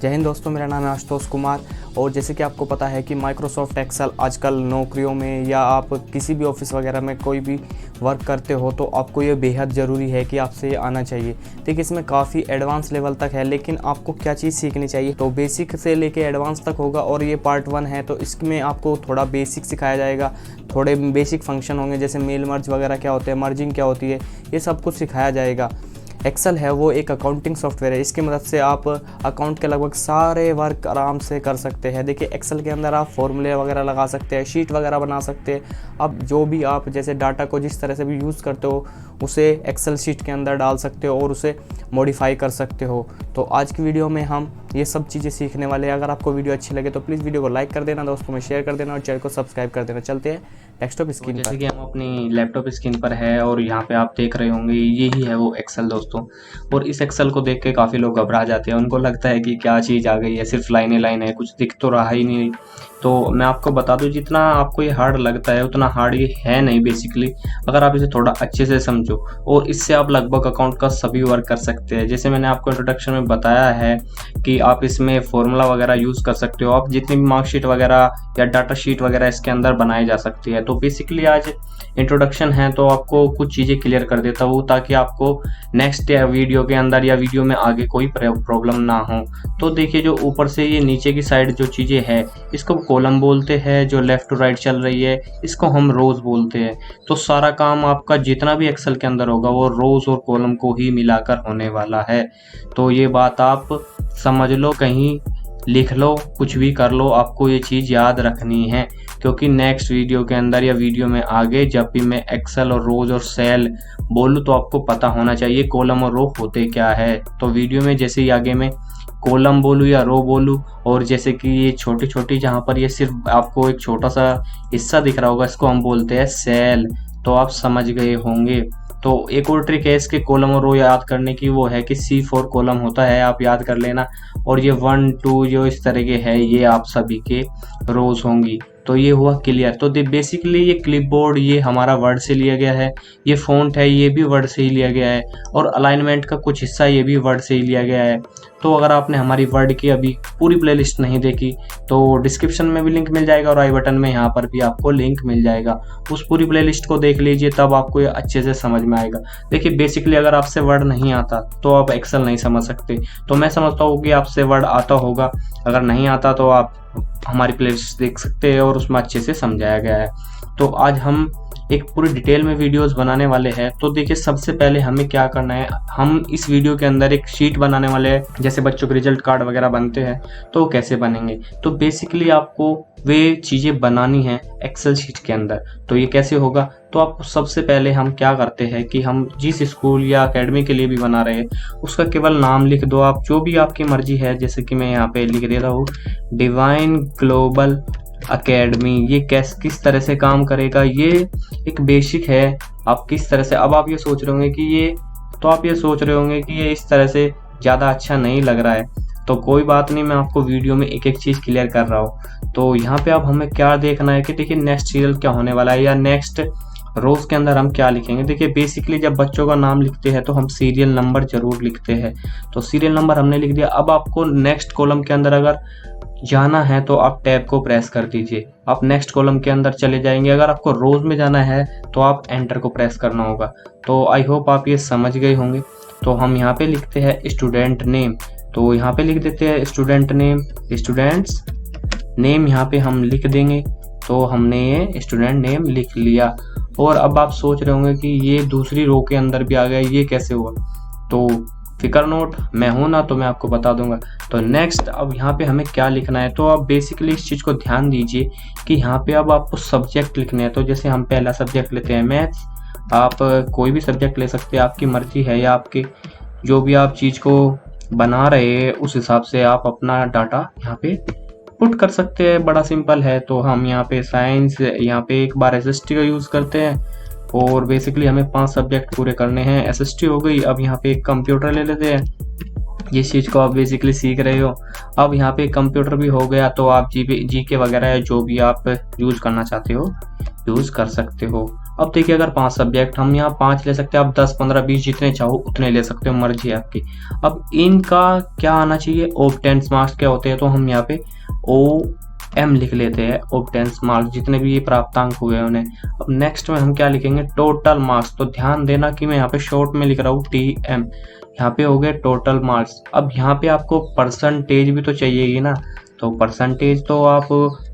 जय हिंद दोस्तों, मेरा नाम है आशुतोष कुमार। और जैसे कि आपको पता है कि माइक्रोसॉफ्ट एक्सेल आजकल नौकरियों में या आप किसी भी ऑफिस वगैरह में कोई भी वर्क करते हो तो आपको ये बेहद ज़रूरी है कि आपसे ये आना चाहिए। देखिए, इसमें काफ़ी एडवांस लेवल तक है, लेकिन आपको क्या चीज़ सीखनी चाहिए तो बेसिक से लेके एडवांस तक होगा। और ये पार्ट 1 है तो इसमें आपको थोड़ा बेसिक सिखाया जाएगा, थोड़े बेसिक फंक्शन होंगे जैसे मेल मर्ज वगैरह क्या होते हैं, मर्जिंग क्या होती है, ये सब कुछ सिखाया जाएगा। एक्सेल है वो एक अकाउंटिंग सॉफ्टवेयर है, इसकी मदद से आप अकाउंट के लगभग सारे वर्क आराम से कर सकते हैं। देखिए, एक्सेल के अंदर आप फॉर्मूले वगैरह लगा सकते हैं, शीट वगैरह बना सकते हैं। अब जो भी आप जैसे डाटा को जिस तरह से भी यूज़ करते हो उसे एक्सेल शीट के अंदर डाल सकते हो और उसे मॉडिफाई कर सकते हो। तो आज की वीडियो में हम ये सब चीज़ें सीखने वाले हैं। अगर आपको वीडियो अच्छी लगे तो प्लीज़ वीडियो को लाइक कर देना, दोस्तों में शेयर कर देना और चैनल को सब्सक्राइब कर देना। चलते हैं डेस्कटॉप स्क्रीन पर। जैसे कि हम अपनी लैपटॉप स्क्रीन पर है और यहाँ पे आप देख रहे होंगे यही है वो एक्सेल दोस्तों। और इस एक्सेल को देख के काफ़ी लोग घबरा जाते हैं, उनको लगता है कि क्या चीज़ आ गई है, सिर्फ लाइनें लाइन है, कुछ दिख तो रहा ही नहीं। तो मैं आपको बता दूं, जितना आपको ये हार्ड लगता है उतना हार्ड ये है नहीं बेसिकली, अगर आप इसे थोड़ा अच्छे से समझो। और इससे आप लगभग अकाउंट का सभी वर्क कर सकते हैं। जैसे मैंने आपको इंट्रोडक्शन में बताया है कि आप इसमें फॉर्मूला वगैरह यूज़ कर सकते हो, आप जितनी भी मार्कशीट वगैरह या डाटा शीट वगैरह इसके अंदर बनाई जा सकती है। तो बेसिकली आज इंट्रोडक्शन है तो आपको कुछ चीज़ें क्लियर कर देता हूँ ताकि आपको नेक्स्ट वीडियो के अंदर या वीडियो में आगे कोई प्रॉब्लम ना हो। तो देखिए, जो ऊपर से ये नीचे की साइड जो चीज़ें हैं इसको कॉलम बोलते हैं, जो लेफ़्ट टू राइट चल रही है इसको हम रोज बोलते हैं। तो सारा काम आपका जितना भी एक्सेल के अंदर होगा वो रोज और कॉलम को ही मिलाकर होने वाला है। तो ये बात आप समझ लो, कहीं लिख लो, कुछ भी कर लो, आपको ये चीज़ याद रखनी है। क्योंकि नेक्स्ट वीडियो के अंदर या वीडियो में आगे जब भी मैं एक्सेल और रोज और सेल बोलूँ तो आपको पता होना चाहिए कॉलम और रो होते क्या है। तो वीडियो में जैसे ही आगे मैं कॉलम बोलूँ या रो बोलूँ, और जैसे कि ये छोटी छोटी जहाँ पर ये सिर्फ आपको एक छोटा सा हिस्सा दिख रहा होगा इसको हम बोलते हैं सेल। तो आप समझ गए होंगे। तो एक और ट्रिक है इसके कॉलम और रो याद करने की, वो है कि C4 कॉलम होता है, आप याद कर लेना। और ये 1 2 जो इस तरह के है ये आप सभी के रोज होंगी। तो ये हुआ क्लियर। तो बेसिकली ये क्लिपबोर्ड ये हमारा वर्ड से लिया गया है, ये फ़ॉन्ट है ये भी वर्ड से ही लिया गया है, और अलाइनमेंट का कुछ हिस्सा ये भी वर्ड से ही लिया गया है। तो अगर आपने हमारी वर्ड की अभी पूरी प्लेलिस्ट नहीं देखी तो डिस्क्रिप्शन में भी लिंक मिल जाएगा और आई बटन में यहाँ पर भी आपको लिंक मिल जाएगा। उस पूरी प्लेलिस्ट को देख लीजिए, तब आपको ये अच्छे से समझ में आएगा। देखिए, बेसिकली अगर आपसे वर्ड नहीं आता तो आप एक्सेल नहीं समझ सकते। तो मैं समझता हूँ कि आपसे वर्ड आता होगा, अगर नहीं आता तो आप हमारी प्लेलिस्ट देख सकते हैं और उसमें अच्छे से समझाया गया है। तो आज हम एक पूरी डिटेल में वीडियोस बनाने वाले हैं। तो देखिए, सबसे पहले हमें क्या करना है, हम इस वीडियो के अंदर एक शीट बनाने वाले हैं। जैसे बच्चों के रिजल्ट कार्ड वगैरह बनते हैं तो कैसे बनेंगे, तो बेसिकली आपको वे चीज़ें बनानी है एक्सेल शीट के अंदर। तो ये कैसे होगा, तो आपको सबसे पहले हम क्या करते हैं कि हम जिस स्कूल या एकेडमी के लिए भी बना रहे हैं उसका केवल नाम लिख दो, आप जो भी आपकी मर्जी है। जैसे कि मैं यहाँ पे लिख देता हूँ डिवाइन ग्लोबल अकेडमी। ये किस तरह से काम करेगा, ये एक बेसिक है। आप किस तरह से, अब आप ये सोच रहे होंगे कि ये, तो आप ये सोच रहे होंगे कि ये इस तरह से ज़्यादा अच्छा नहीं लग रहा है। तो कोई बात नहीं, मैं आपको वीडियो में एक एक चीज़ क्लियर कर रहा हूँ। तो यहाँ पे अब हमें क्या देखना है कि देखिए नेक्स्ट सीरियल क्या होने वाला है या नेक्स्ट रोज के अंदर हम क्या लिखेंगे। देखिए, बेसिकली जब बच्चों का नाम लिखते हैं तो हम सीरियल नंबर जरूर लिखते हैं। तो सीरियल नंबर हमने लिख दिया। अब आपको नेक्स्ट कॉलम के अंदर अगर जाना है तो आप टैब को प्रेस कर दीजिए, आप नेक्स्ट कॉलम के अंदर चले जाएंगे। अगर आपको रोज में जाना है तो आप एंटर को प्रेस करना होगा। तो आई होप आप ये समझ गए होंगे। तो हम यहाँ पे लिखते हैं स्टूडेंट नेम, तो यहाँ पे लिख देते हैं स्टूडेंट नेम, स्टूडेंट्स नेम यहाँ पे हम लिख देंगे। तो हमने ये स्टूडेंट नेम लिख लिया। और अब आप सोच रहे होंगे कि ये दूसरी रो के अंदर भी आ गया, ये कैसे हुआ। तो फिकर नोट, मैं हूं ना तो मैं आपको बता दूंगा। तो नेक्स्ट अब यहाँ पे हमें क्या लिखना है, तो आप बेसिकली इस चीज़ को ध्यान दीजिए कि यहाँ पे अब आपको सब्जेक्ट लिखने हैं। तो जैसे हम पहला सब्जेक्ट लेते हैं मैथ्स, आप कोई भी सब्जेक्ट ले सकते हैं, आपकी मर्जी है, या आपके जो भी आप चीज़ को बना रहे हैं उस हिसाब से आप अपना डाटा यहाँ पे पुट कर सकते हैं। बड़ा सिंपल है। तो हम यहाँ पे साइंस, यहाँ पे एक बार SST का यूज़ करते हैं। और बेसिकली हमें 5 सब्जेक्ट पूरे करने हैं। SST हो गई। अब यहाँ पे एक कंप्यूटर ले लेते हैं, जिस चीज़ को आप बेसिकली सीख रहे हो। अब यहाँ पे कंप्यूटर भी हो गया, तो आप GK वगैरह जो भी आप यूज़ करना चाहते हो यूज़ कर सकते हो। अब देखिए अगर 5 सब्जेक्ट हम यहाँ 5 ले सकते हैं, आप 10 15 20 जितने चाहो उतने ले सकते हो, मर्जी है आपकी। अब इनका क्या आना चाहिए, ऑब्टेंस मार्क्स क्या होते हैं, तो हम यहाँ पे OM लिख लेते हैं, ऑब्टेंस मार्क्स जितने भी ये प्राप्तांक हुए उन्हें। अब नेक्स्ट में हम क्या लिखेंगे, टोटल मार्क्स। तो ध्यान देना कि मैं यहाँ पे शॉर्ट में लिख रहा हूँ TM, यहाँ पे हो गए टोटल मार्क्स। अब यहाँ पे आपको परसेंटेज भी तो चाहिए ही ना, तो परसेंटेज तो आप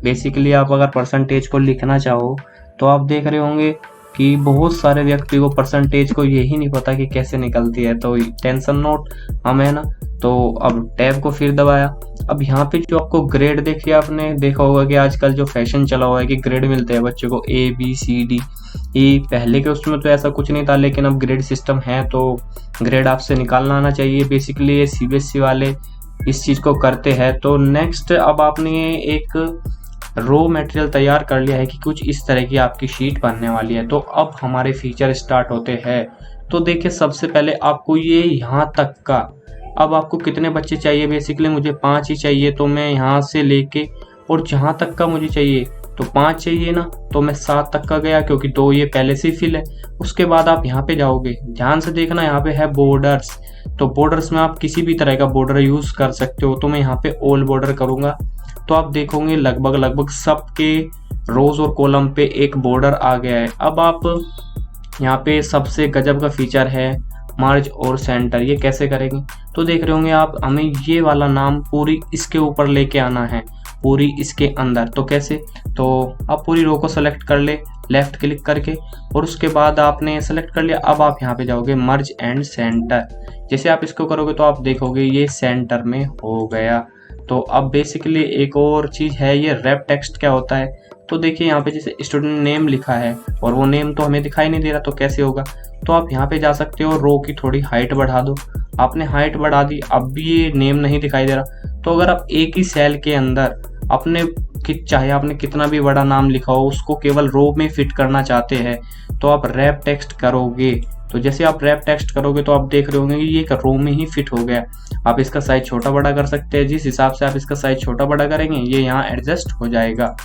बेसिकली आप अगर परसेंटेज को लिखना चाहो तो आप देख रहे होंगे कि बहुत सारे व्यक्ति को परसेंटेज को यही नहीं पता कि कैसे निकलती है, तो टेंशन नोट हमें ना। तो अब टैब को फिर दबाया। अब यहाँ पे जो आपको ग्रेड देखिए, आपने देखा होगा कि आजकल जो फैशन चला हुआ है कि ग्रेड मिलते हैं बच्चों को ABCDE। पहले के उसमें तो ऐसा कुछ नहीं था, लेकिन अब ग्रेड सिस्टम है तो ग्रेड आपसे निकालना आना चाहिए। बेसिकली ये CBSE वाले इस चीज़ को करते हैं। तो नेक्स्ट अब आपने एक रो मटेरियल तैयार कर लिया है कि कुछ इस तरह की आपकी शीट बनने वाली है। तो अब हमारे फीचर स्टार्ट होते हैं। तो देखिए सबसे पहले आपको ये यहाँ तक का, अब आपको कितने बच्चे चाहिए, बेसिकली मुझे 5 ही चाहिए, तो मैं यहाँ से लेके और जहाँ तक का मुझे चाहिए तो 5 चाहिए ना, तो मैं 7 तक का गया क्योंकि 2 ये पहले से फिल है। उसके बाद आप यहाँ पे जाओगे, ध्यान से देखना यहाँ पे है बॉर्डर्स। तो बॉर्डर्स में आप किसी भी तरह का बॉर्डर यूज कर सकते हो, तो मैं यहाँ पे ऑल बॉर्डर करूंगा। तो आप देखोगे लगभग सबके रोज और कॉलम पे एक बॉर्डर आ गया है। अब आप यहाँ पे सबसे गजब का फीचर है मर्ज और सेंटर। ये कैसे करेंगे, तो देख रहे होंगे आप, हमें ये वाला नाम पूरी इसके ऊपर लेके आना है, पूरी इसके अंदर। तो कैसे, तो आप पूरी रो को सेलेक्ट कर ले लेफ्ट क्लिक करके, और उसके बाद आपने सेलेक्ट कर लिया। अब आप यहाँ पे जाओगे मर्ज एंड सेंटर। जैसे आप इसको करोगे तो आप देखोगे ये सेंटर में हो गया। तो अब बेसिकली एक और चीज़ है, ये रैप टेक्स्ट क्या होता है। तो देखिए यहाँ पे जैसे स्टूडेंट नेम लिखा है और वो नेम तो हमें दिखाई नहीं दे रहा, तो कैसे होगा, तो आप यहाँ पे जा सकते हो, रो की थोड़ी हाइट बढ़ा दो। आपने हाइट बढ़ा दी, अब भी ये नेम नहीं दिखाई दे रहा। तो अगर आप एक ही सेल के अंदर अपने चाहे आपने कितना भी बड़ा नाम लिखा हो, उसको केवल रो में फिट करना चाहते हैं, तो आप रैप टेक्स्ट करोगे। तो जैसे आप रैप टेक्स्ट करोगे तो आप देख रहे होंगे कि ये एक रो में ही फिट हो गया। आप इसका साइज छोटा बड़ा कर सकते हैं, जिस हिसाब से आप इसका साइज छोटा बड़ा करेंगे ये यहाँ एडजस्ट हो जाएगा।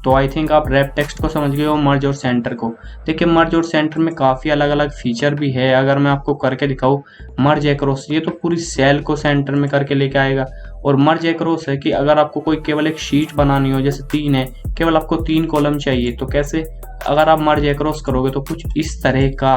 तो आई थिंक आप रैप टेक्स्ट को समझ गए हो, मर्ज और सेंटर को। देखिए मर्ज और सेंटर में काफ़ी अलग अलग फीचर भी है। अगर मैं आपको करके दिखाऊँ, मर्ज एक्रॉस, ये तो पूरी सेल को सेंटर में करके लेके आएगा। और मर्ज एक्रॉस है कि अगर आपको कोई केवल एक शीट बनानी हो, जैसे 3 है, केवल आपको 3 कॉलम चाहिए, तो कैसे, अगर आप मर्ज एक्रॉस करोगे तो कुछ इस तरह का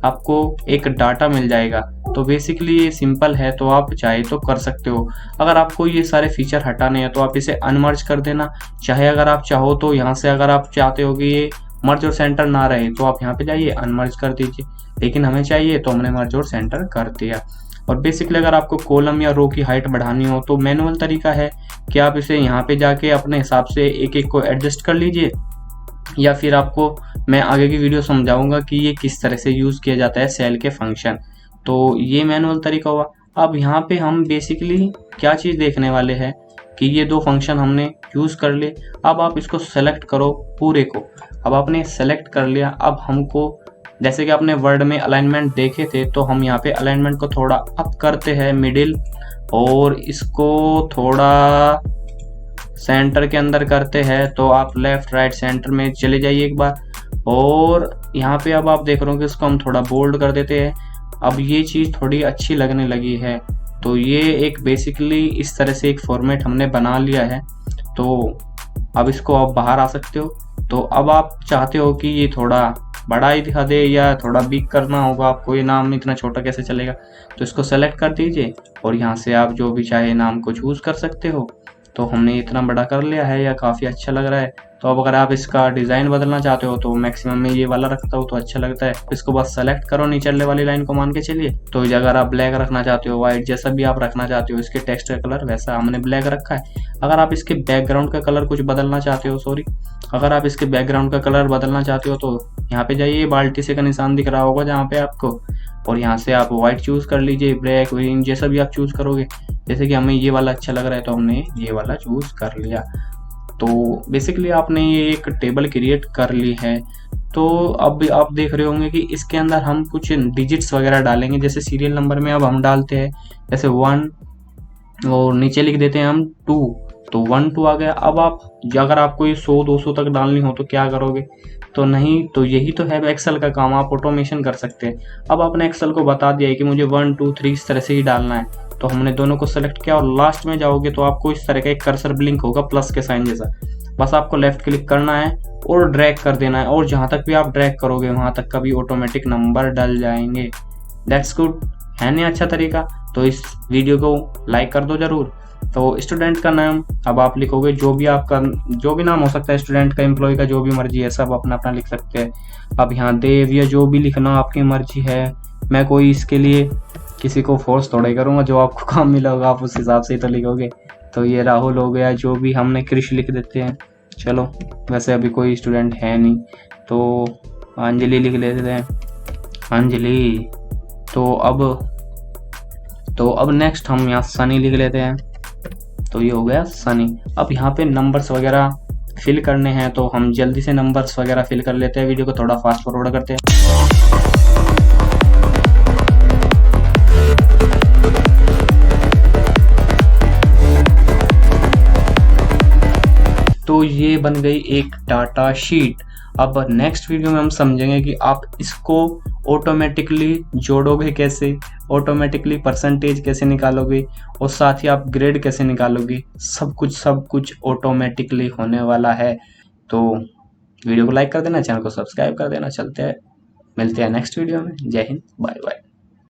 आपको एक डाटा मिल जाएगा। तो बेसिकली ये सिंपल है, तो आप चाहे तो कर सकते हो। अगर आपको ये सारे फीचर हटाने हैं तो आप इसे अनमर्ज कर देना, चाहे अगर आप चाहो तो यहाँ से, अगर आप चाहते हो कि ये मर्ज और सेंटर ना रहे तो आप यहाँ पे जाइए अनमर्ज कर दीजिए, लेकिन हमें चाहिए तो हमने मर्ज और सेंटर कर दिया। और बेसिकली अगर आपको कॉलम या रो की हाइट बढ़ानी हो तो मैनुअल तरीका है कि आप इसे यहाँ पे जाके अपने हिसाब से एक एक को एडजस्ट कर लीजिए, या फिर आपको मैं आगे की वीडियो समझाऊंगा कि ये किस तरह से यूज़ किया जाता है सेल के फंक्शन। तो ये मैनुअल तरीका हुआ। अब यहाँ पे हम बेसिकली क्या चीज़ देखने वाले हैं कि ये 2 फंक्शन हमने यूज़ कर लिए। अब आप इसको सेलेक्ट करो पूरे को। अब आपने सेलेक्ट कर लिया। अब हमको, जैसे कि आपने वर्ड में अलाइनमेंट देखे थे, तो हम यहाँ पे अलाइनमेंट को थोड़ा अप करते हैं मिडिल, और इसको थोड़ा सेंटर के अंदर करते हैं। तो आप लेफ्ट राइट सेंटर में चले जाइए एक बार, और यहाँ पे अब आप देख रहे हो कि इसको हम थोड़ा बोल्ड कर देते हैं। अब ये चीज़ थोड़ी अच्छी लगने लगी है। तो ये एक बेसिकली इस तरह से एक फॉर्मेट हमने बना लिया है। तो अब इसको आप बाहर आ सकते हो। तो अब आप चाहते हो कि ये थोड़ा बड़ा ही दिखा दे या थोड़ा बिग करना होगा आपको, ये नाम इतना छोटा कैसे चलेगा, तो इसको सेलेक्ट कर दीजिए और यहाँ से आप जो भी चाहे नाम को चूज़ कर सकते हो। तो हमने इतना बड़ा कर लिया है, या काफ़ी अच्छा लग रहा है। तो अब अगर आप इसका डिज़ाइन बदलना चाहते हो तो मैक्सिमम में ये वाला रखता हूँ तो अच्छा लगता है। इसको बस सेलेक्ट करो नीचे वाली लाइन को मान के चलिए। तो अगर आप ब्लैक रखना चाहते हो, वाइट, जैसा भी आप रखना चाहते हो, इसके टेक्स्ट का कलर वैसा हमने ब्लैक रखा है। अगर आप इसके बैकग्राउंड का कलर कुछ बदलना चाहते हो, अगर आप इसके बैकग्राउंड का कलर बदलना चाहते हो तो यहाँ पे जाइए, बाल्टी से का निशान दिख रहा होगा जहाँ पे आपको, और यहाँ से आप व्हाइट चूज़ कर लीजिए, ब्लैक, ग्रीन, जैसा भी आप चूज़ करोगे। जैसे कि हमें ये वाला अच्छा लग रहा है तो हमने ये वाला चूज़ कर लिया। तो बेसिकली आपने ये एक टेबल क्रिएट कर ली है। तो अब आप देख रहे होंगे कि इसके अंदर हम कुछ डिजिट्स वगैरह डालेंगे, जैसे सीरियल नंबर में अब हम डालते हैं जैसे 1 और नीचे लिख देते हैं हम 2। तो 1 2 आ गया। अब आप अगर आपको ये 100-200 तक डालनी हो तो क्या करोगे? तो नहीं, तो यही तो है एक्सेल का काम, आप ऑटोमेशन कर सकते हैं। अब आपने एक्सेल को बता दिया है कि मुझे 1 2 3 इस तरह से ही डालना है, तो हमने दोनों को सेलेक्ट किया और लास्ट में जाओगे तो आपको इस तरह का एक कर्सर ब्लिंक होगा प्लस के साइन जैसा। बस आपको लेफ्ट क्लिक करना है और ड्रैग कर देना है, और जहाँ तक भी आप ड्रैग करोगे वहाँ तक का भी ऑटोमेटिक नंबर डल जाएंगे। दैट्स गुड, है नहीं अच्छा तरीका? तो इस वीडियो को लाइक कर दो ज़रूर। तो स्टूडेंट का नाम अब आप लिखोगे, जो भी आपका जो भी नाम हो सकता है स्टूडेंट का, एम्प्लॉय का, जो भी मर्जी है सब अपना अपना लिख सकते हैं। अब यहाँ देव या जो भी लिखना आपकी मर्जी है, मैं कोई इसके लिए किसी को फोर्स थोड़ा ही करूँगा, जो आपको काम मिला होगा आप उस हिसाब से ही तो लिखोगे। तो ये राहुल हो गया, जो भी हमने कृष लिख देते हैं। चलो, वैसे अभी कोई स्टूडेंट है नहीं, तो अंजलि लिख लेते हैं, अंजलि। तो अब नेक्स्ट हम यहाँ सनी लिख लेते हैं, तो ये हो गया सनी। अब यहाँ पे नंबर्स वगैरह फिल करने हैं, तो हम जल्दी से नंबर्स वगैरह फिल कर लेते हैं। वीडियो को थोड़ा फास्ट फॉरवर्ड करते हैं। तो ये बन गई एक डाटा शीट। अब नेक्स्ट वीडियो में हम समझेंगे कि आप इसको ऑटोमेटिकली जोड़ोगे कैसे, ऑटोमेटिकली परसेंटेज कैसे निकालोगे, और साथ ही आप ग्रेड कैसे निकालोगे। सब कुछ ऑटोमेटिकली होने वाला है। तो वीडियो को लाइक कर देना, चैनल को सब्सक्राइब कर देना। चलते हैं, मिलते हैं नेक्स्ट वीडियो में। जय हिंद, बाय बाय।